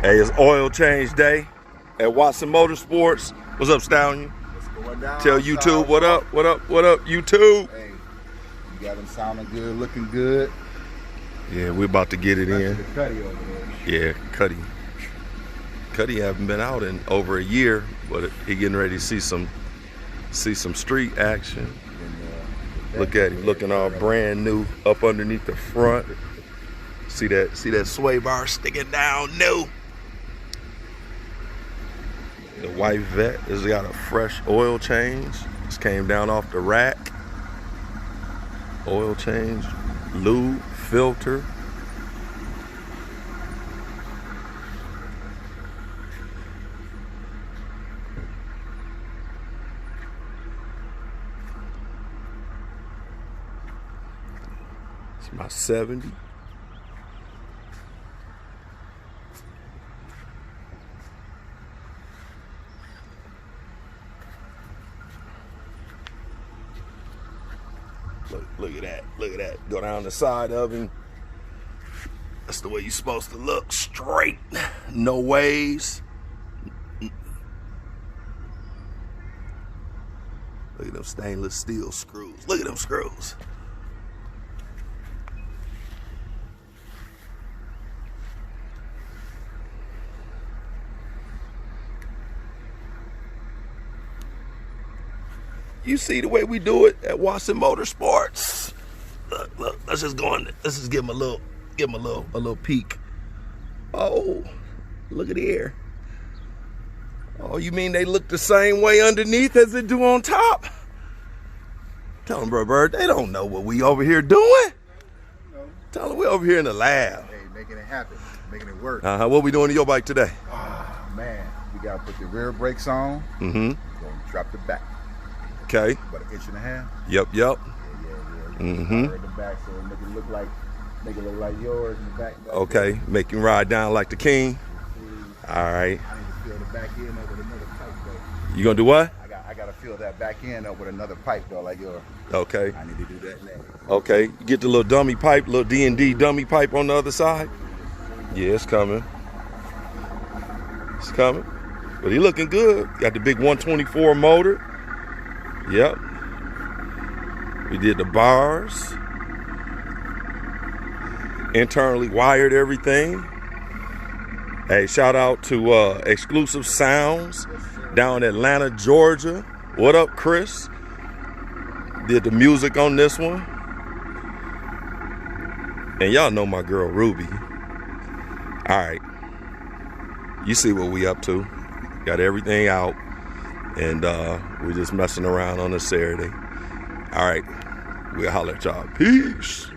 Hey, it's oil change day at Watson Motorsports. What's up, Stallion? What's going down? Tell YouTube what up, what up, what up, YouTube? Hey, you got them sounding good, looking good. Yeah, we're about to get it in. The Cuddy over there. Yeah, Cuddy. Cuddy haven't been out in over a year, but he getting ready to see some street action. Look at him, looking all brand new up underneath the front. See that sway bar sticking down new. The white vet has got a fresh oil change. Just came down off the rack. Oil change, lube, filter. It's about 70. Look at that. Look at that. Go down the side of him. That's the way you're supposed to look. Straight. No waves. Look at them stainless steel screws. Look at them screws. You see the way we do it at Watson Motorsports. Look, let's just go in. Let's just give him a little peek. Oh, look at here. Oh, you mean they look the same way underneath as they do on top? Tell them, bro, Bird, they don't know what we over here doing. No. Tell them we over here in the lab. Hey, making it happen, making it work. What we doing to your bike today? Oh, man, we gotta put the rear brakes on. Mm-hmm. Gonna drop the back. Okay. About an inch and a half. Yep. Yeah. Mm-hmm. The back, so make it look like yours in the back. Okay. Make him ride down like the king. All right. I need to fill the back end up with another pipe though. You gonna do what? I gotta fill that back end up with another pipe though, like yours. Okay. I need to do that next. Okay. Get the little dummy pipe, little D&D dummy pipe on the other side. Yeah, it's coming. It's coming. But he looking good. Got the big 124 motor. Yep. We did the bars. Internally wired everything. Hey, shout out to Exclusive Sounds down in Atlanta, Georgia. What up, Chris? Did the music on this one. And y'all know my girl Ruby. All right. You see what we up to. Got everything out. And we're just messing around on a Saturday. All right. We'll holler at y'all. Peace.